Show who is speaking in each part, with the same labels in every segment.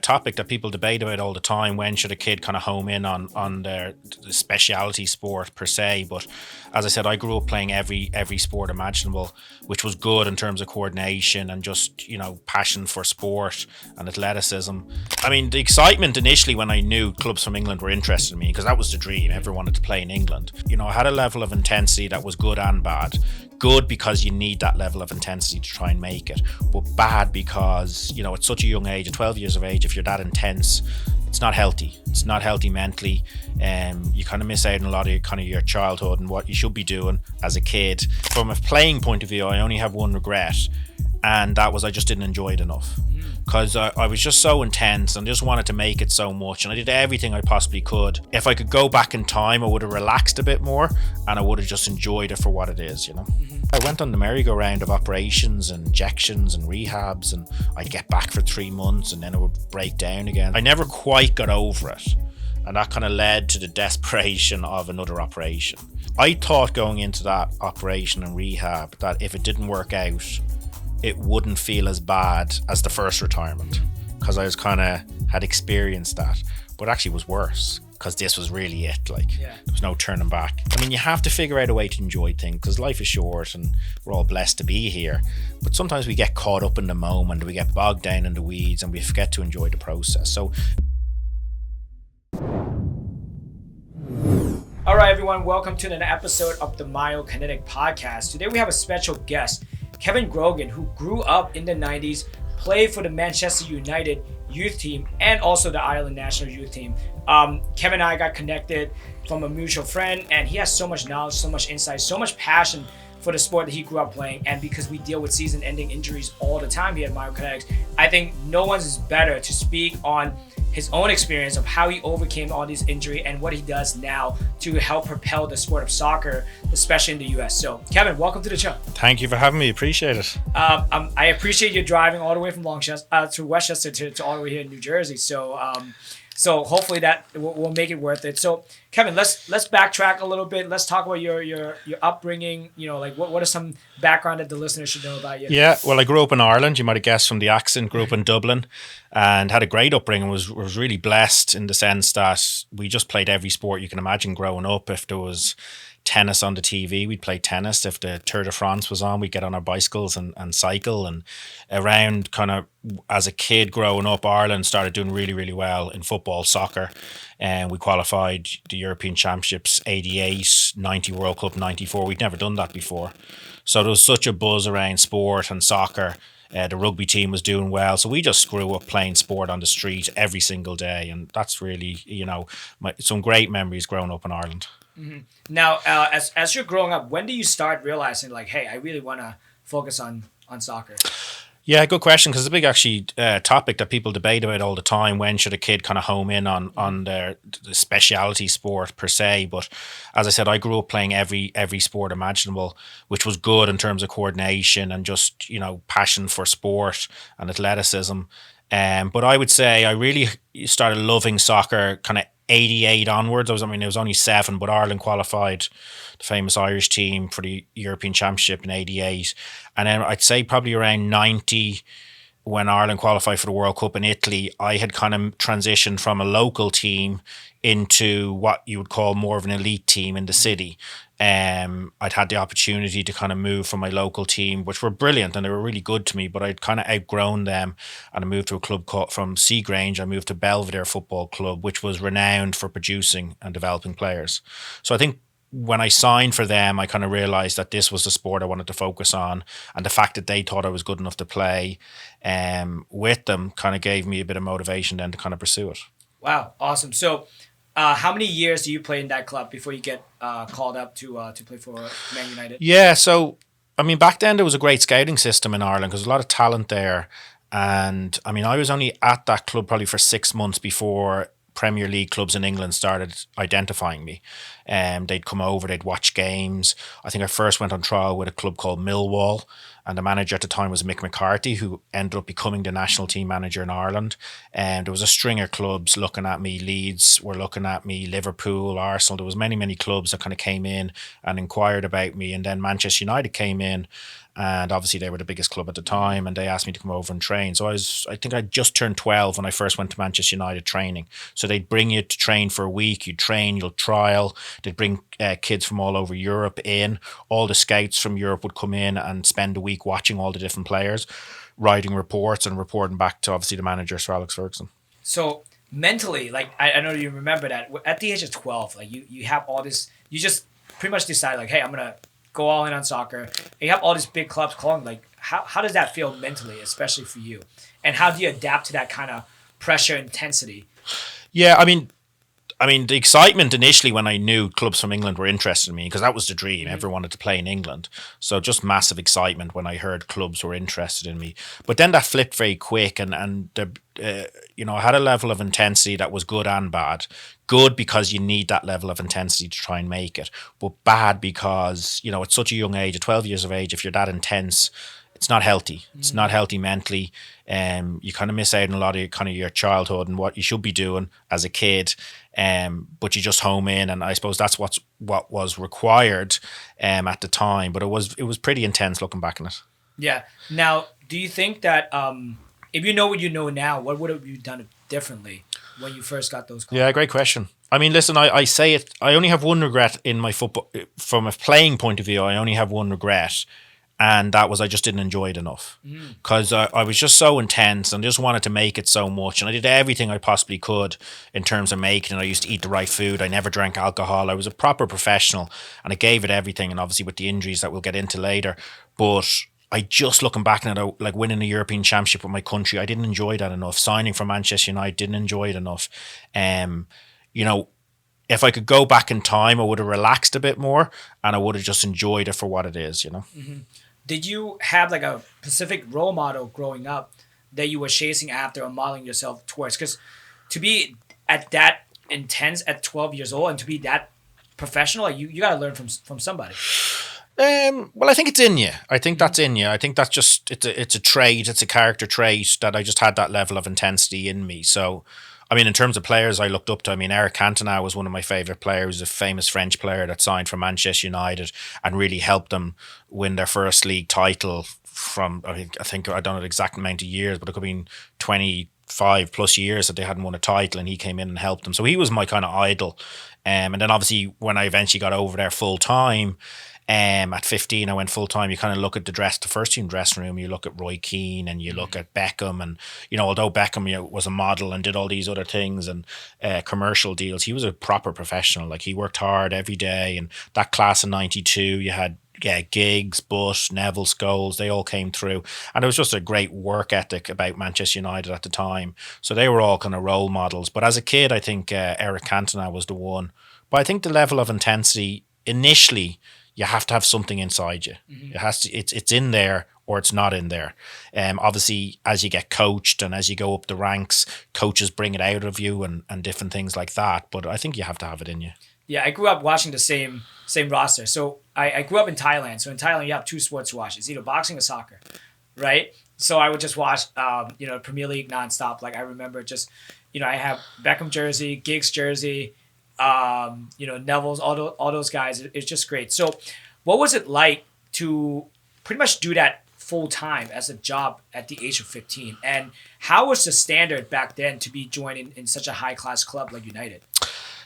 Speaker 1: topic that people debate about all the time. When should a kid kind of home in on their speciality sport per se? But as I said, I grew up playing every sport imaginable, which was good in terms of coordination and just passion for sport and athleticism. I mean, the excitement initially when I knew clubs from England were interested in me, because that was the dream. Everyone wanted to play in England. I had a level of intensity that was good and bad. Good because you need that level of intensity to try and make it, but bad because at such a young age, at 12 years of age, if you're that intense, it's not healthy. It's not healthy mentally. You kind of miss out on a lot of your childhood and what you should be doing as a kid. From a playing point of view, I only have one regret, and that was I just didn't enjoy it enough, because I was just so intense and just wanted to make it so much, and I did everything I possibly could. If I could go back in time, I would have relaxed a bit more and I would have just enjoyed it for what it is. I went on the merry-go-round of operations and injections and rehabs, and I'd get back for 3 months and then it would break down again. I never quite got over it, and that kind of led to the desperation of another operation. I thought going into that operation and rehab that if it didn't work out, it wouldn't feel as bad as the first retirement, because I was had experienced that, but actually it was worse, because this was really it. There was no turning back. I mean, you have to figure out a way to enjoy things, because life is short and we're all blessed to be here, but sometimes we get caught up in the moment, we get bogged down in the weeds and we forget to enjoy the process. So
Speaker 2: all right, everyone, welcome to an episode of the Myokinetic Podcast. Today we have a special guest, Kevin Grogan, who grew up in the 90s, played for the Manchester United youth team and also the Ireland national youth team. Kevin and I got connected from a mutual friend, and he has so much knowledge, so much insight, so much passion for the sport that he grew up playing. And because we deal with season-ending injuries all the time here at Myokinetics, I think no one's better to speak on his own experience of how he overcame all these injuries and what he does now to help propel the sport of soccer, especially in the US. So, Kevin, welcome to the show.
Speaker 1: thank you for having me. Appreciate it.
Speaker 2: I appreciate you driving all the way from to Westchester to all the way here in New Jersey. So hopefully that will make it worth it. So, Kevin, let's backtrack a little bit. Let's talk about your upbringing. What is some background that the listeners should know about you?
Speaker 1: Yeah, well, I grew up in Ireland. You might have guessed from the accent. Grew up in Dublin, and had a great upbringing. Was really blessed in the sense that we just played every sport you can imagine growing up. If there was tennis on the TV, we'd play tennis. If the Tour de France was on, we'd get on our bicycles and cycle. And around as a kid growing up, Ireland started doing really, really well in football, soccer. And we qualified the European Championships 88, 90 World Cup 94. We'd never done that before. So there was such a buzz around sport and soccer. The rugby team was doing well. So we just grew up playing sport on the street every single day. And that's really, some great memories growing up in Ireland.
Speaker 2: Mm-hmm. Now, as you're growing up, when do you start realizing hey, I really want to focus on soccer?
Speaker 1: Yeah, good question, because it's a big topic that people debate about all the time. When should a kid kind of home in on their speciality sport per se? But as I said, I grew up playing every sport imaginable, which was good in terms of coordination and just passion for sport and athleticism. But I would say I really started loving soccer kind of 88 onwards. I was only 7, but Ireland qualified the famous Irish team for the European Championship in 88. And then I'd say probably around 90, when Ireland qualified for the World Cup in Italy, I had kind of transitioned from a local team into what you would call more of an elite team in the city. I'd had the opportunity to kind of move from my local team, which were brilliant and they were really good to me, but I'd kind of outgrown them, and I moved to a club from Seagrange. I moved to Belvedere Football Club, which was renowned for producing and developing players. So I think when I signed for them, I kind of realized that this was the sport I wanted to focus on, and the fact that they thought I was good enough to play with them kind of gave me a bit of motivation then to kind of pursue it.
Speaker 2: Wow, awesome. So how many years do you play in that club before you get called up to play for Man United?
Speaker 1: Yeah, so back then there was a great scouting system in Ireland because there's a lot of talent there. And I was only at that club probably for 6 months before Premier League clubs in England started identifying me. They'd come over, they'd watch games. I think I first went on trial with a club called Millwall, and the manager at the time was Mick McCarthy, who ended up becoming the national team manager in Ireland. And there was a string of clubs looking at me. Leeds were looking at me, Liverpool, Arsenal. There was many clubs that kind of came in and inquired about me. And then Manchester United came in and obviously they were the biggest club at the time, and they asked me to come over and train. So I think I just turned 12 when I first went to Manchester United training. So they'd bring you to train for a week, you'd train, you'll trial. They'd bring kids from all over Europe in. All the scouts from Europe would come in and spend a week watching all the different players, writing reports and reporting back to obviously the manager, Sir Alex Ferguson.
Speaker 2: So mentally, like I know you remember that at the age of 12, like you have all this, you just pretty much decide like, hey, I'm gonna go all in on soccer. And you have all these big clubs calling. Like, how does that feel mentally, especially for you? And how do you adapt to that kind of pressure intensity?
Speaker 1: Yeah, I mean, the excitement initially when I knew clubs from England were interested in me, because that was the dream. Mm-hmm. Everyone wanted to play in England. So just massive excitement when I heard clubs were interested in me. But then that flipped very quick, and I had a level of intensity that was good and bad. Good because you need that level of intensity to try and make it, but bad because, at such a young age, at 12 years of age, if you're that intense, it's not healthy. It's not healthy mentally. You kind of miss out on a lot of your childhood and what you should be doing as a kid. But you just home in, and I suppose that's what was required at the time. But it was pretty intense looking back on it.
Speaker 2: Yeah. Now, do you think that if you know what you know now, what would have you done differently when you first got those calls?
Speaker 1: Yeah, great question. I mean, listen, I say it. I only have one regret in my football. From a playing point of view, I only have one regret. And that was I just didn't enjoy it enough, because I was just so intense and just wanted to make it so much. And I did everything I possibly could in terms of making it. I used to eat the right food. I never drank alcohol. I was a proper professional, and I gave it everything. And obviously with the injuries that we'll get into later. But I just, looking back at it, like winning a European Championship with my country, I didn't enjoy that enough. Signing for Manchester United, didn't enjoy it enough. If I could go back in time, I would have relaxed a bit more, and I would have just enjoyed it for what it is,
Speaker 2: Mm-hmm. Did you have like a specific role model growing up that you were chasing after or modeling yourself towards? Because to be at that intense at 12 years old and to be that professional, you got to learn from somebody.
Speaker 1: Well, I think it's in you. I think that's in you. I think that's just it's a trait. It's a character trait that I just had that level of intensity in me. So, I mean, in terms of players I looked up to, I mean, Eric Cantona was one of my favourite players, a famous French player that signed for Manchester United and really helped them win their first league title from, I think I don't know the exact amount of years, but it could have been 25 plus years that they hadn't won a title, and he came in and helped them. So he was my kind of idol. And then obviously when I eventually got over there full time, at 15, I went full time. You kind of look at the first team dressing room. You look at Roy Keane and you look at Beckham, and although Beckham was a model and did all these other things and commercial deals, he was a proper professional. Like, he worked hard every day. And that class of '92, you had Giggs, Butt, Neville, Scholes. They all came through, and it was just a great work ethic about Manchester United at the time. So they were all kind of role models. But as a kid, I think Eric Cantona was the one. But I think the level of intensity initially, you have to have something inside you. Mm-hmm. It has to. It's in there or it's not in there. Obviously, as you get coached and as you go up the ranks, coaches bring it out of you and different things like that. But I think you have to have it in you.
Speaker 2: Yeah, I grew up watching the same roster. So I grew up in Thailand. So in Thailand, you have two sports to watch. It's either boxing or soccer, right? So I would just watch, Premier League nonstop. Like, I remember just, I have Beckham jersey, Giggs jersey, Neville's, all those guys. It's just great. So what was it like to pretty much do that full time as a job at the age of 15? And how was the standard back then to be joining in such a high class club like United?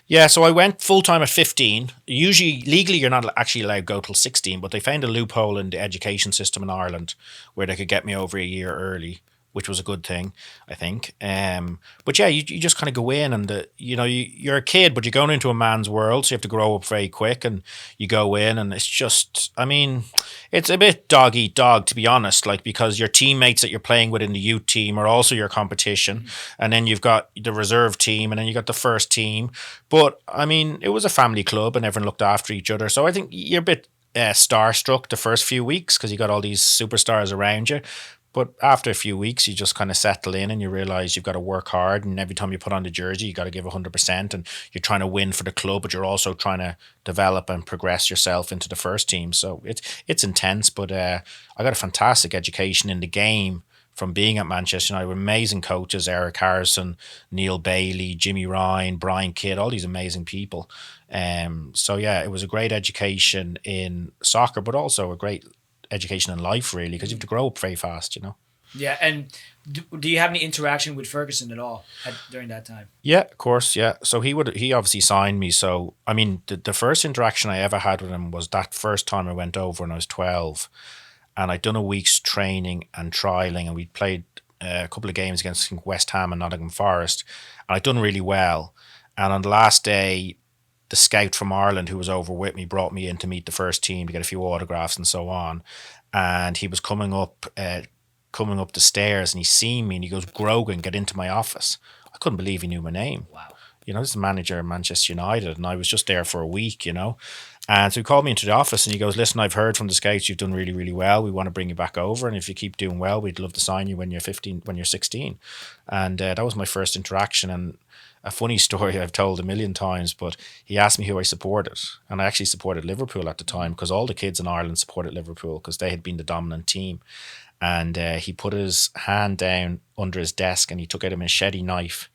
Speaker 1: Yeah, so I went full time at 15. Usually, legally, you're not actually allowed to go till 16, but they found a loophole in the education system in Ireland where they could get me over a year early, which was a good thing, I think. But yeah, you just kind of go in and, you're a kid, but you're going into a man's world, so you have to grow up very quick, and you go in and it's just, I mean, it's a bit dog eat dog, to be honest, like, because your teammates that you're playing with in the youth team are also your competition. Mm-hmm. And then you've got the reserve team, and then you got the first team. But I mean, it was a family club and everyone looked after each other. So I think you're a bit starstruck the first few weeks because you got all these superstars around you. But after a few weeks, you just kind of settle in and you realize you've got to work hard. And every time you put on the jersey, you got to give 100%. And you're trying to win for the club, but you're also trying to develop and progress yourself into the first team. So it's intense. But I got a fantastic education in the game from being at Manchester United with amazing coaches, Eric Harrison, Neil Bailey, Jimmy Ryan, Brian Kidd, all these amazing people. So yeah, it was a great education in soccer, but also a great education in life, really, because you have to grow up very fast, you know.
Speaker 2: Yeah, and do you have any interaction with Ferguson at all during that time?
Speaker 1: Yeah, of course. Yeah. So he obviously signed me. So, I mean, the first interaction I ever had with him was that first time I went over when I was 12, and I'd done a week's training and trialing, and we'd played a couple of games against, I think, West Ham and Nottingham Forest, and I'd done really well. And on the last day, the scout from Ireland who was over with me brought me in to meet the first team to get a few autographs and so on. And he was coming up the stairs, and he seen me and he goes, "Grogan, get into my office." I couldn't believe he knew my name.
Speaker 2: Wow.
Speaker 1: You know, this is the manager of Manchester United, and I was just there for a week, you know. And so he called me into the office and he goes, "Listen, I've heard from the scouts you've done really, really well. We want to bring you back over, and if you keep doing well, we'd love to sign you when you're 15, when you're 16. And that was my first interaction. And a funny story I've told a million times, but he asked me who I supported. And I actually supported Liverpool at the time, because all the kids in Ireland supported Liverpool because they had been the dominant team. And he put his hand down under his desk and he took out a machete knife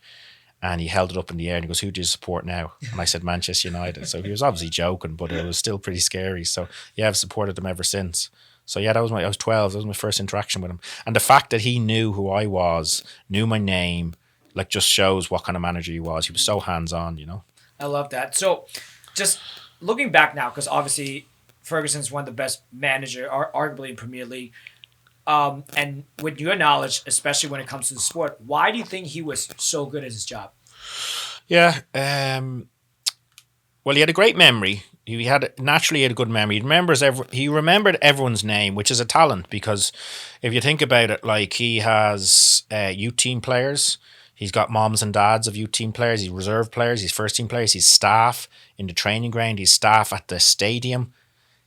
Speaker 1: and he held it up in the air and he goes, "Who do you support now?" And I said, "Manchester United." So he was obviously joking, but it was still pretty scary. So yeah, I've supported them ever since. So yeah, I was 12. That was my first interaction with him. And the fact that he knew who I was, knew my name, like, just shows what kind of manager he was. He was so hands-on, you know.
Speaker 2: I love that. So just looking back now, because obviously Ferguson's one of the best manager, arguably in Premier League. And with your knowledge, especially when it comes to the sport, why do you think he was so good at his job?
Speaker 1: Yeah. Well, he had a great memory. He had a good memory. He remembered everyone's name, which is a talent, because if you think about it, like, he has youth team players. He's got moms and dads of youth team players. He's reserve players. He's first team players. He's staff in the training ground. He's staff at the stadium.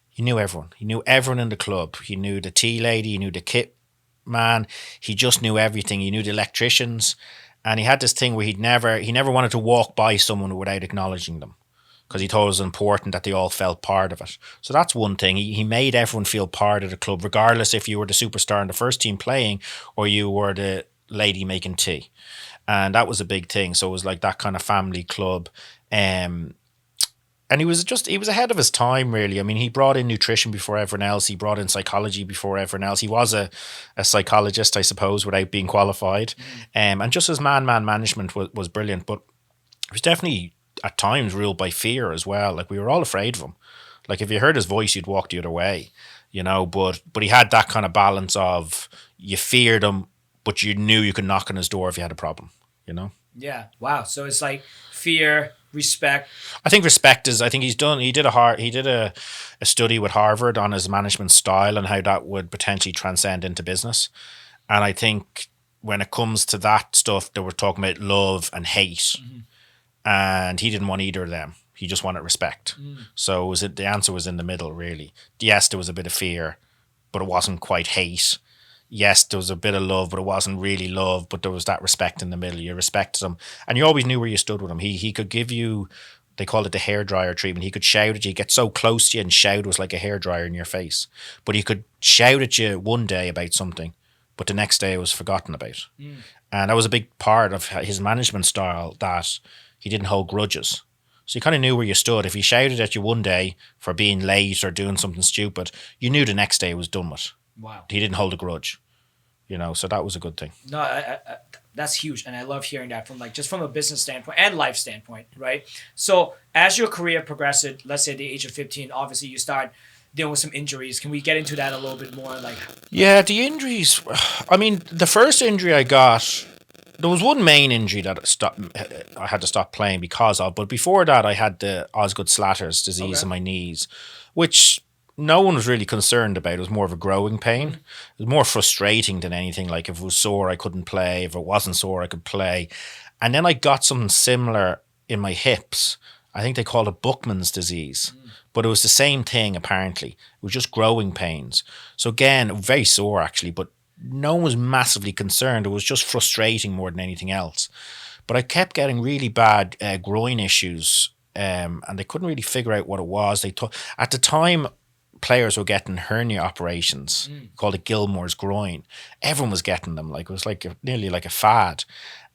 Speaker 1: He knew everyone. He knew everyone in the club. He knew the tea lady. He knew the kit man. He just knew everything. He knew the electricians. And he had this thing where he never wanted to walk by someone without acknowledging them, because he thought it was important that they all felt part of it. So that's one thing. He made everyone feel part of the club, regardless if you were the superstar in the first team playing or you were the lady making tea. And that was a big thing. So it was like that kind of family club. And he was ahead of his time, really. I mean, he brought in nutrition before everyone else. He brought in psychology before everyone else. He was a psychologist, I suppose, without being qualified. And just his man management was brilliant. But it was definitely, at times, ruled by fear as well. Like, we were all afraid of him. Like, if you heard his voice, you'd walk the other way, you know. But he had that kind of balance of, you feared him, but you knew you could knock on his door if you had a problem, you know.
Speaker 2: Yeah. Wow. So it's like fear, respect.
Speaker 1: I think he did a study with Harvard on his management style and how that would potentially transcend into business. And I think when it comes to that stuff, they were talking about love and hate. And he didn't want either of them. He just wanted respect. So the answer was in the middle, really. Yes, there was a bit of fear, but it wasn't quite hate. Yes, there was a bit of love, but it wasn't really love. But there was that respect in the middle. You respected him, and you always knew where you stood with him. He could give you, they called it the hairdryer treatment. He could shout at you, get so close to you, and shout was like a hairdryer in your face. But he could shout at you one day about something, but the next day it was forgotten about. And that was a big part of his management style, that he didn't hold grudges. So you kind of knew where you stood. If he shouted at you one day for being late or doing something stupid, you knew the next day it was done with.
Speaker 2: Wow.
Speaker 1: He didn't hold a grudge, you know, so that was a good thing.
Speaker 2: No, that's huge. And I love hearing that from a business standpoint and life standpoint, right? So as your career progressed, let's say at the age of 15, obviously you start dealing with some injuries. Can we get into that a little bit more?
Speaker 1: Yeah, the injuries. I mean, the first injury I got, there was one main injury that I had to stop playing because of. But before that, I had the Osgood-Schlatter's disease in my knees, which no one was really concerned about. It was more of a growing pain. It was more frustrating than anything. Like, if it was sore, I couldn't play. If it wasn't sore, I could play. And then I got something similar in my hips. I think they called it Buckman's disease. But it was the same thing, apparently. It was just growing pains. So again, very sore, actually, but no one was massively concerned. It was just frustrating more than anything else. But I kept getting really bad groin issues, and they couldn't really figure out what it was. At the time, players were getting hernia operations called a Gilmore's groin. Everyone was getting them. Like, it was nearly like a fad.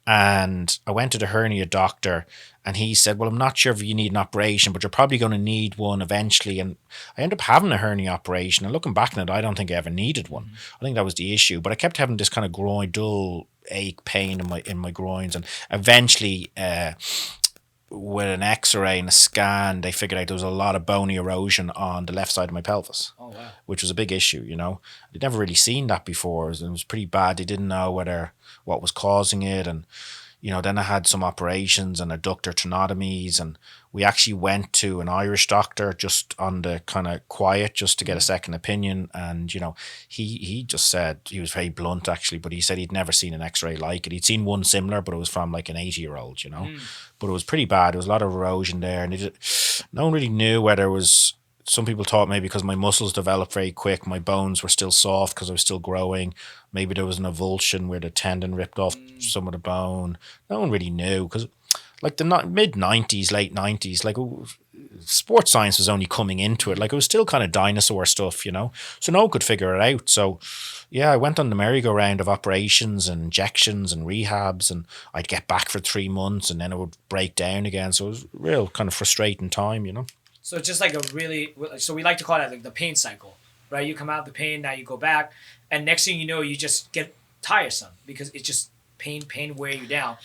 Speaker 1: And I went to the hernia doctor, and he said, well, I'm not sure if you need an operation, but you're probably going to need one eventually. And I ended up having a hernia operation. And looking back on it, I don't think I ever needed one. I think that was the issue. But I kept having this kind of groin, dull ache, pain in my groins. And eventually, with an X-ray and a scan, they figured out there was a lot of bony erosion on the left side of my pelvis.
Speaker 2: Oh wow.
Speaker 1: Which was a big issue, you know. They'd never really seen that before. It was pretty bad. They didn't know what was causing it. And, you know, then I had some operations and adductor tenotomies, and we actually went to an Irish doctor just on the kind of quiet, just to get a second opinion. And, you know, he just said, he was very blunt actually, but he said he'd never seen an X-ray like it. He'd seen one similar, but it was from like an 80-year-old, you know. But it was pretty bad. There was a lot of erosion there, and no one really knew whether it was. Some people thought maybe because my muscles developed very quick, my bones were still soft because I was still growing. Maybe there was an avulsion where the tendon ripped off some of the bone. No one really knew, because like the mid-90s, late 90s, like sports science was only coming into it. Like it was still kind of dinosaur stuff, you know. So no one could figure it out. So yeah, I went on the merry-go-round of operations and injections and rehabs, and I'd get back for 3 months and then it would break down again. So it was a real kind of frustrating time, you know.
Speaker 2: So it's just like a really, so we like to call that like the pain cycle, right? You come out of the pain, now you go back, and next thing you know, you just get tiresome because it's just pain wear you down.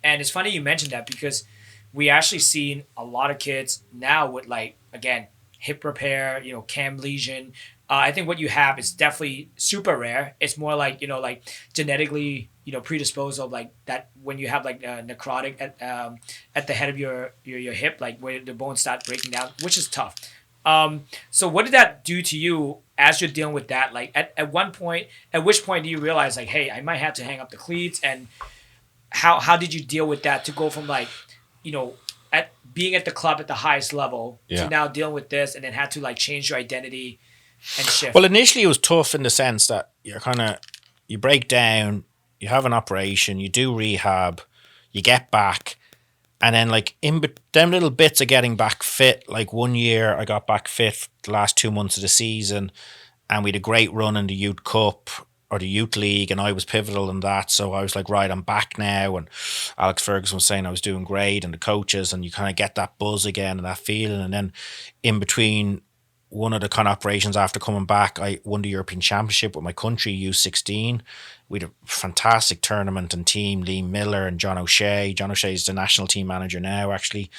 Speaker 2: And it's funny you mentioned that, because we actually seen a lot of kids now with, like, again, hip repair, you know, cam lesion. I think what you have is definitely super rare. It's more like, you know, like genetically, you know, predisposed of like that, when you have like necrotic at the head of your hip, like where the bones start breaking down, which is tough. So what did that do to you as you're dealing with that? Like at which point do you realize like, hey, I might have to hang up the cleats? And how did you deal with that to go from like, you know, at being at the club at the highest level to now dealing with this, and then had to like change your identity and shift?
Speaker 1: Well, initially it was tough in the sense that you break down, you have an operation, you do rehab, you get back, and then like them little bits of getting back fit. Like 1 year I got back fit the last 2 months of the season, and we had a great run in the Youth Cup or the Youth League, and I was pivotal in that. So I was like, right, I'm back now. And Alex Ferguson was saying I was doing great, and the coaches, and you kind of get that buzz again and that feeling. And then in between one of the kind of operations after coming back, I won the European Championship with my country, U16. We had a fantastic tournament and team, Liam Miller and John O'Shea. John O'Shea is the national team manager now, actually.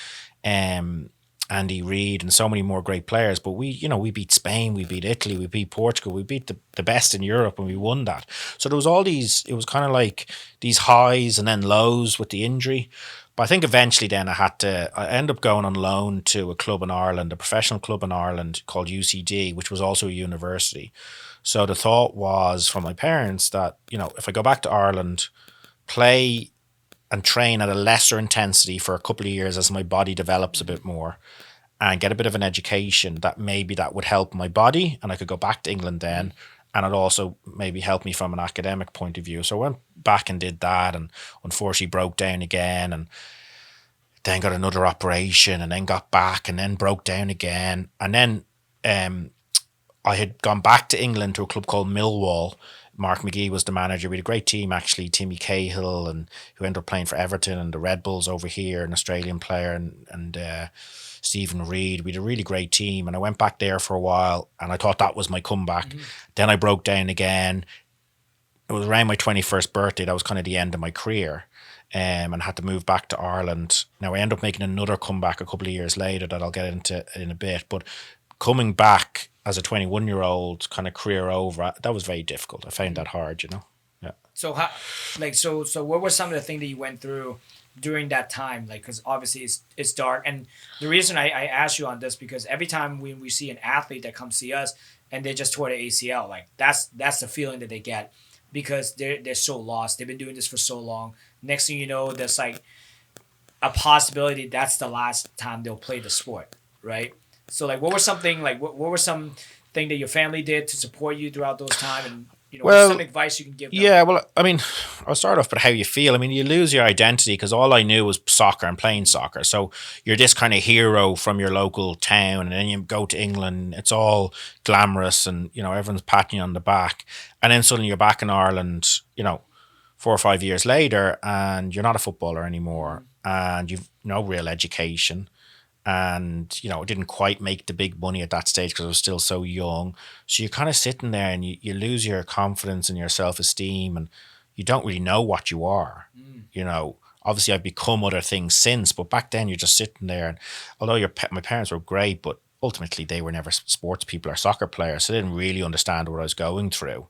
Speaker 1: Andy Reid and so many more great players. But we beat Spain, we beat Italy, we beat Portugal, we beat the best in Europe, and we won that. So there was all these, it was kind of like these highs and then lows with the injury. But I think eventually then I ended up going on loan to a club in Ireland, a professional club in Ireland called UCD, which was also a university. So the thought was from my parents that, you know, if I go back to Ireland, play and train at a lesser intensity for a couple of years as my body develops a bit more, and get a bit of an education, that maybe that would help my body, and I could go back to England then, and it also maybe help me from an academic point of view. So I went back and did that, and unfortunately broke down again, and then got another operation, and then got back, and then broke down again. And then I had gone back to England to a club called Millwall. Mark McGee was the manager. We had a great team, actually. Timmy Cahill, and who ended up playing for Everton, and the Red Bulls over here, an Australian player, and Stephen Reid. We had a really great team, and I went back there for a while, and I thought that was my comeback. Then I broke down again. It was around my 21st birthday. That was kind of the end of my career, and had to move back to Ireland. Now I ended up making another comeback a couple of years later that I'll get into in a bit. But coming back as a 21-year-old, kind of career over, that was very difficult. I found that hard, you know. Yeah.
Speaker 2: So how, like, so what were some of the things that you went through during that time? Like, because obviously it's dark, and the reason I asked you on this, because every time we see an athlete that comes see us and they just tore the ACL, like that's the feeling that they get, because they're so lost. They've been doing this for so long. Next thing you know, there's like a possibility that's the last time they'll play the sport, right? So like, what were some thing that your family did to support you throughout those time, and you know, what's some advice you can give them?
Speaker 1: Yeah, well, I mean, I'll start off with how you feel. I mean, you lose your identity, because all I knew was soccer and playing soccer. So you're this kind of hero from your local town, and then you go to England, it's all glamorous, and you know, everyone's patting you on the back, and then suddenly you're back in Ireland, you know, 4 or 5 years later, and you're not a footballer anymore, and you've no real education, and didn't quite make the big money at that stage because I was still so young. So you're kind of sitting there, and you lose your confidence and your self-esteem, and you don't really know what you are. Obviously I've become other things since, but back then you're just sitting there, and although my parents were great, but ultimately they were never sports people or soccer players, so they didn't really understand what I was going through.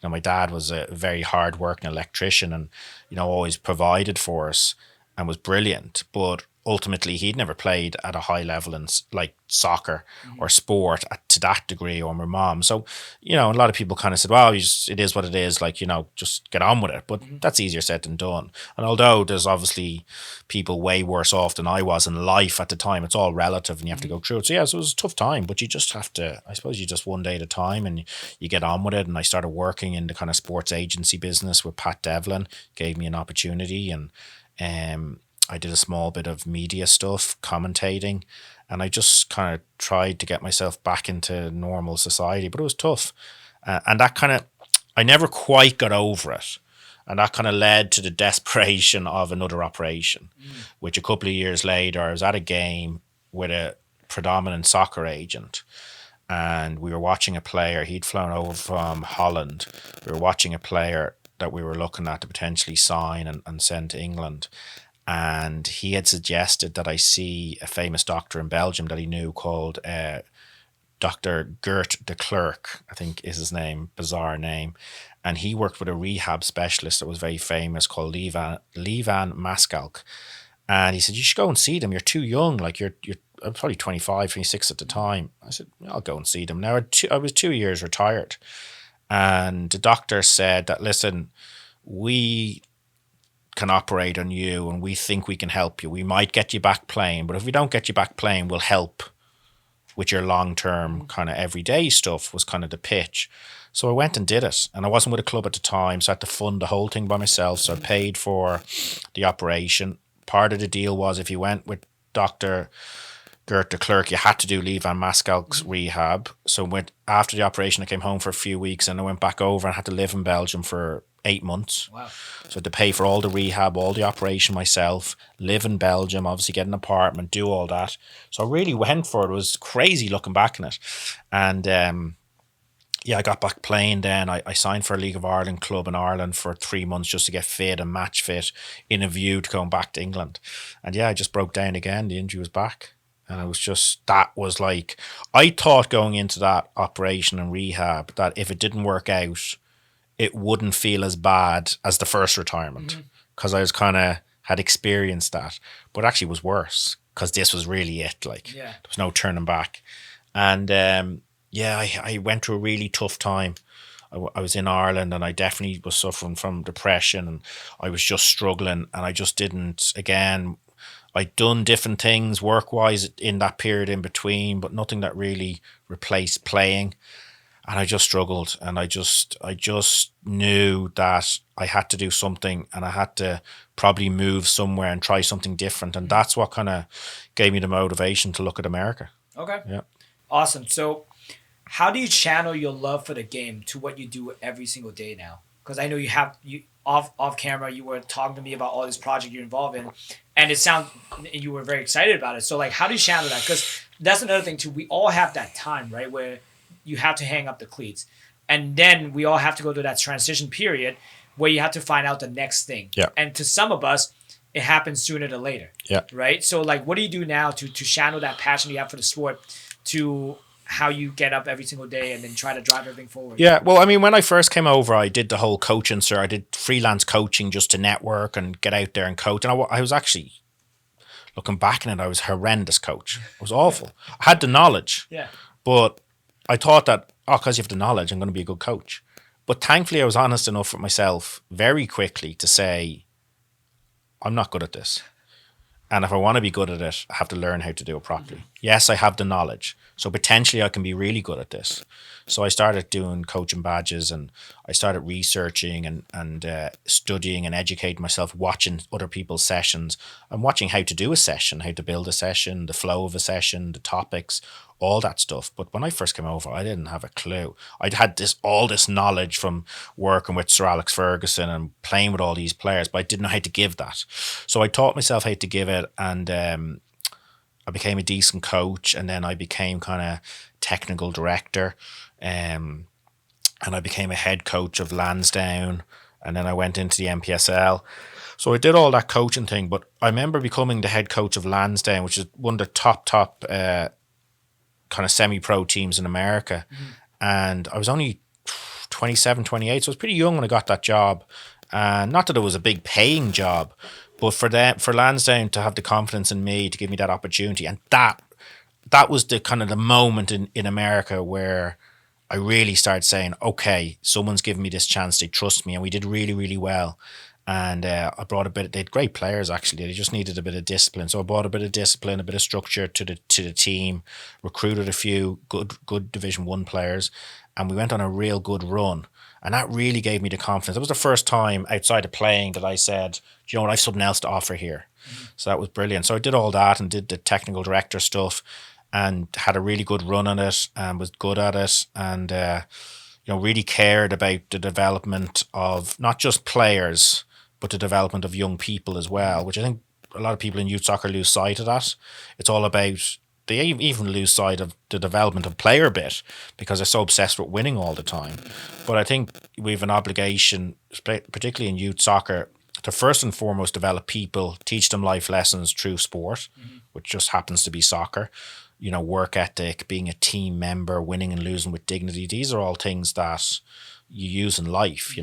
Speaker 1: My dad was a very hard working electrician, and always provided for us and was brilliant, but ultimately he'd never played at a high level in like soccer or sport to that degree, or my mom. So a lot of people kind of said, well, it is what it is, like, just get on with it. But that's easier said than done. And although there's obviously people way worse off than I was in life at the time, it's all relative and you have to go through it. So so it was a tough time, but you just have to, I suppose, you just one day at a time, and you get on with it. And I started working in the kind of sports agency business with Pat Devlin, gave me an opportunity, and I did a small bit of media stuff, commentating, and I just kind of tried to get myself back into normal society, but it was tough. And that kind of, I never quite got over it. And that kind of led to the desperation of another operation, which a couple of years later, I was at a game with a predominant soccer agent, and we were watching a player. He'd flown over from Holland. We were watching a player that we were looking at to potentially sign and send to England. And he had suggested that I see a famous doctor in Belgium that he knew called Dr. Gert de Klerk, I think is his name, bizarre name. And he worked with a rehab specialist that was very famous called Levan Maskalk. And he said, you should go and see them. You're too young. Like you're I'm probably 25, 26 at the time. I said, I'll go and see them. Now, I was 2 years retired. And the doctor said that, listen, we can operate on you and we think we can help you. We might get you back playing, but if we don't get you back playing, we'll help with your long-term kind of everyday stuff, was kind of the pitch. So I went and did it, and I wasn't with a club at the time, so I had to fund the whole thing by myself. So I paid for the operation. Part of the deal was if you went with Dr. Gert de Klerk, you had to do Levan Maskalk's rehab. So after the operation, I came home for a few weeks, and I went back over and had to live in Belgium for 8 months.
Speaker 2: Wow.
Speaker 1: So I had to pay for all the rehab, all the operation myself, live in Belgium, obviously get an apartment, do all that. So I really went for it. It was crazy looking back on it. And I got back playing then. I signed for a League of Ireland club in Ireland for 3 months just to get fit and match fit in a view to going back to England. And I just broke down again. The injury was back. And it was just, that was like, I thought going into that operation and rehab that if it didn't work out, it wouldn't feel as bad as the first retirement, because I was kind of had experienced that, but actually it was worse because this was really it. Like there was no turning back. And I went through a really tough time. I was in Ireland, and I definitely was suffering from depression, and I was just struggling, and I just didn't, again, I'd done different things work-wise in that period in between, but nothing that really replaced playing. And I just struggled, and I just knew that I had to do something, and I had to probably move somewhere and try something different. And that's what kind of gave me the motivation to look at America.
Speaker 2: Okay.
Speaker 1: Yeah.
Speaker 2: Awesome. So how do you channel your love for the game to what you do every single day now? Because I know you off camera, you were talking to me about all this project you're involved in, and you were very excited about it. So like, how do you channel that? Because that's another thing too. We all have that time, right, where you have to hang up the cleats, and then we all have to go through that transition period where you have to find out the next thing.
Speaker 1: Yeah.
Speaker 2: And to some of us, it happens sooner than later.
Speaker 1: Yeah.
Speaker 2: Right. So like, what do you do now to channel that passion you have for the sport to how you get up every single day and then try to drive everything forward?
Speaker 1: Yeah, well, I mean, when I first came over, I did the whole coaching, sir. I did freelance coaching just to network and get out there and coach. And I was actually, looking back on it, I was a horrendous coach. It was awful. I had the knowledge.
Speaker 2: Yeah.
Speaker 1: But I thought that, because you have the knowledge, I'm going to be a good coach. But thankfully, I was honest enough with myself very quickly to say, I'm not good at this. And if I want to be good at it, I have to learn how to do it properly. Yes, I have the knowledge. So potentially I can be really good at this. So I started doing coaching badges, and I started researching and studying and educating myself, watching other people's sessions and watching how to do a session, how to build a session, the flow of a session, the topics, all that stuff. But when I first came over, I didn't have a clue. I'd had all this knowledge from working with Sir Alex Ferguson and playing with all these players, but I didn't know how to give that. So I taught myself how to give it, and I became a decent coach, and then I became kind of technical director, and I became a head coach of Lansdowne, and then I went into the MPSL. So I did all that coaching thing, but I remember becoming the head coach of Lansdowne, which is one of the top kind of semi-pro teams in America. And I was only 27, 28, so I was pretty young when I got that job. And not that it was a big paying job, but for Lansdowne to have the confidence in me to give me that opportunity, and that was the kind of the moment in America where I really started saying, okay, someone's giving me this chance. They trust me, and we did really, really well. And I brought a bit. They had great players actually. They just needed a bit of discipline. So I brought a bit of discipline, a bit of structure to the team. Recruited a few good Division 1 players, and we went on a real good run. And that really gave me the confidence. It was the first time outside of playing that I said, "Do you know what? I have something else to offer here." So that was brilliant. So I did all that and did the technical director stuff, and had a really good run on it, and was good at it, and really cared about the development of not just players, but the development of young people as well, which I think a lot of people in youth soccer lose sight of that. It's all about, they even lose sight of the development of player bit because they're so obsessed with winning all the time. But I think we have an obligation, particularly in youth soccer, to first and foremost develop people, teach them life lessons through sport, which just happens to be soccer. Work ethic, being a team member, winning and losing with dignity. These are all things that you use in life.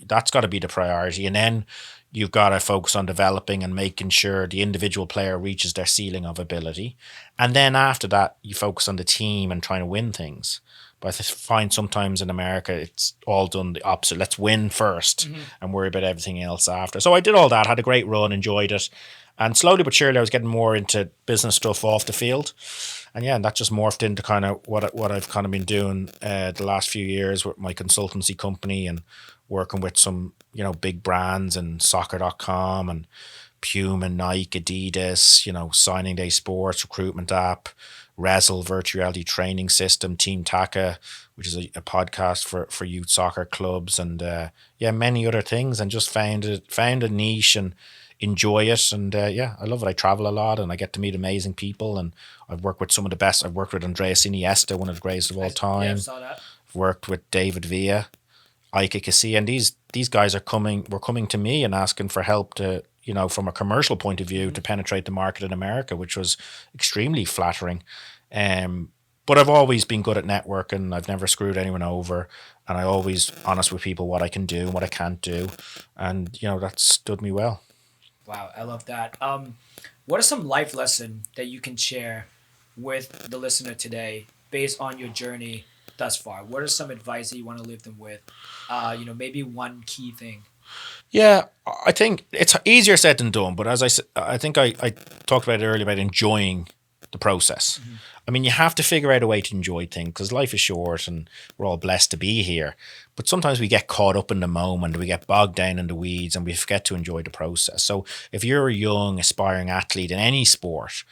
Speaker 1: That's got to be the priority. And then you've got to focus on developing and making sure the individual player reaches their ceiling of ability. And then after that, you focus on the team and trying to win things. But I find sometimes in America, it's all done the opposite. Let's win first and worry about everything else after. So I did all that, had a great run, enjoyed it. And slowly but surely, I was getting more into business stuff off the field. And that just morphed into kind of what I've kind of been doing the last few years with my consultancy company, and working with some, big brands and soccer.com and Puma, Nike, Adidas, Signing Day Sports, recruitment app, Rezel, virtual reality training system, Team Taka, which is a podcast for youth soccer clubs, and many other things, and just found a niche and enjoy it. And I love it. I travel a lot, and I get to meet amazing people, and I've worked with some of the best. I've worked with Andreas Iniesta, one of the greatest of all time.
Speaker 2: Yeah, I saw that.
Speaker 1: I've worked with David Villa, Ike Casilla, and these guys were coming to me and asking for help to, from a commercial point of view, to penetrate the market in America, which was extremely flattering. But I've always been good at networking. I've never screwed anyone over, and I always honest with people what I can do and what I can't do, and that stood me well.
Speaker 2: Wow, I love that. What are some life lessons that you can share with the listener today based on your journey thus far? What are some advice that you want to leave them with? Maybe one key thing.
Speaker 1: Yeah, I think it's easier said than done. But as I think I talked about it earlier about enjoying the process. I mean, you have to figure out a way to enjoy things because life is short and we're all blessed to be here. But sometimes we get caught up in the moment, we get bogged down in the weeds, and we forget to enjoy the process. So if you're a young, aspiring athlete in any sport,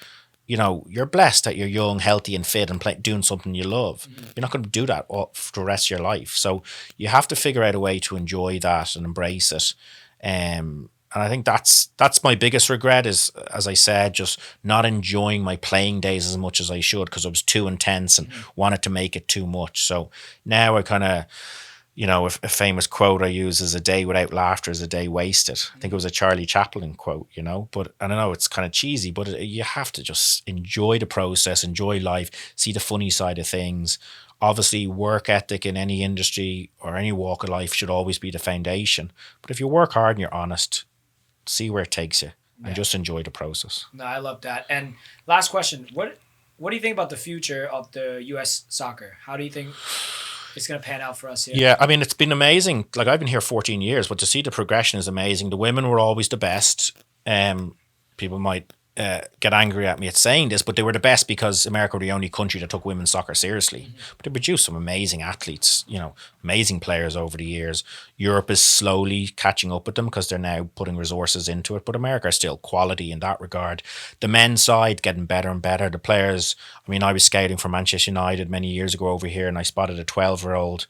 Speaker 1: you're blessed that you're young, healthy, and fit, and doing something you love. You're not going to do that for the rest of your life. So you have to figure out a way to enjoy that and embrace it. And I think that's my biggest regret is, as I said, just not enjoying my playing days as much as I should because I was too intense and wanted to make it too much. So now I kind of, a famous quote I use is, "A day without laughter is a day wasted." I think it was a Charlie Chaplin quote, but I don't know, it's kind of cheesy, but you have to just enjoy the process, enjoy life, see the funny side of things. Obviously, work ethic in any industry or any walk of life should always be the foundation. But if you work hard and you're honest, see where it takes you and just enjoy the process.
Speaker 2: No, I love that. And last question, what do you think about the future of the U.S. soccer? How do you think it's going to pan out for us here?
Speaker 1: Yeah, I mean, it's been amazing. Like, I've been here 14 years, but to see the progression is amazing. The women were always the best. People might get angry at me at saying this, but they were the best because America were the only country that took women's soccer seriously. But they produced some amazing athletes, amazing players over the years. Europe is slowly catching up with them because they're now putting resources into it. But America is still quality in that regard. The men's side getting better and better. The players, I was scouting for Manchester United many years ago over here, and I spotted a 12-year-old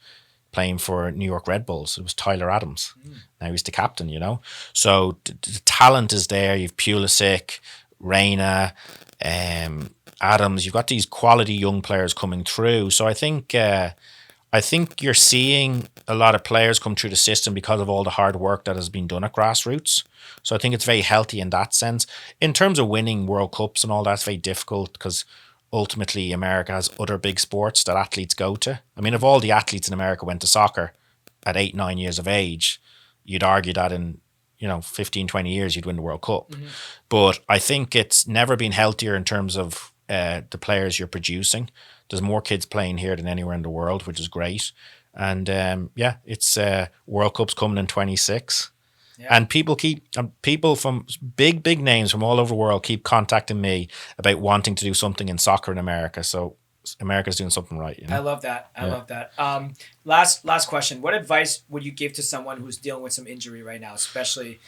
Speaker 1: playing for New York Red Bulls. It was Tyler Adams. Now he's the captain, So the talent is there. You've Pulisic, Reina, Adams. You've got these quality young players coming through. So I think you're seeing a lot of players come through the system because of all the hard work that has been done at grassroots. So I think it's very healthy in that sense. In terms of winning World Cups and all that, it's very difficult because ultimately America has other big sports that athletes go to. If all the athletes in America went to soccer at 8, 9 years of age, you'd argue that in 15, 20 years, you'd win the World Cup. But I think it's never been healthier in terms of the players you're producing. There's more kids playing here than anywhere in the world, which is great. And it's World Cup's coming in 26. Yeah. And people from big names from all over the world keep contacting me about wanting to do something in soccer in America. So America's doing something right.
Speaker 2: I love that. I love that. Last question. What advice would you give to someone who's dealing with some injury right now, especially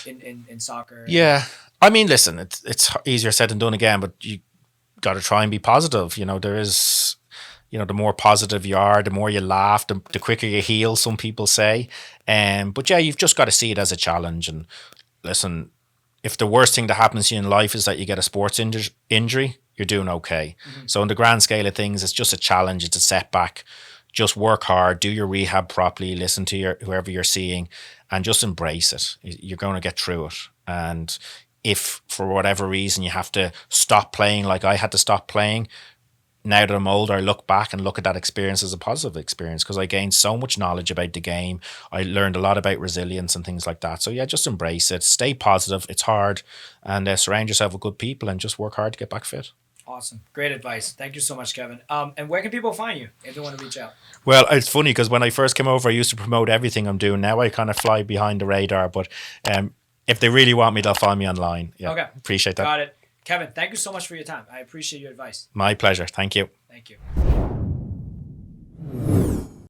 Speaker 2: in soccer?
Speaker 1: Yeah, listen, it's easier said than done again, but you got to try and be positive. There is, the more positive you are, the more you laugh, the quicker you heal. Some people say, but you've just got to see it as a challenge. And listen, if the worst thing that happens to you in life is that you get a sports injury, you're doing okay. So in the grand scale of things, it's just a challenge. It's a setback. Just work hard, do your rehab properly, listen to whoever you're seeing, and just embrace it. You're going to get through it. And if for whatever reason you have to stop playing, like I had to stop playing, now that I'm older, I look back and look at that experience as a positive experience because I gained so much knowledge about the game. I learned a lot about resilience and things like that. So just embrace it. Stay positive. It's hard. And surround yourself with good people and just work hard to get back fit.
Speaker 2: Awesome. Great advice. Thank you so much, Kevin. And where can people find you if they want to reach out?
Speaker 1: Well, it's funny because when I first came over, I used to promote everything I'm doing. Now I kind of fly behind the radar. But if they really want me, they'll find me online. Yeah, okay. Appreciate that.
Speaker 2: Got it. Kevin, thank you so much for your time. I appreciate your advice.
Speaker 1: My pleasure. Thank you.
Speaker 2: Thank you.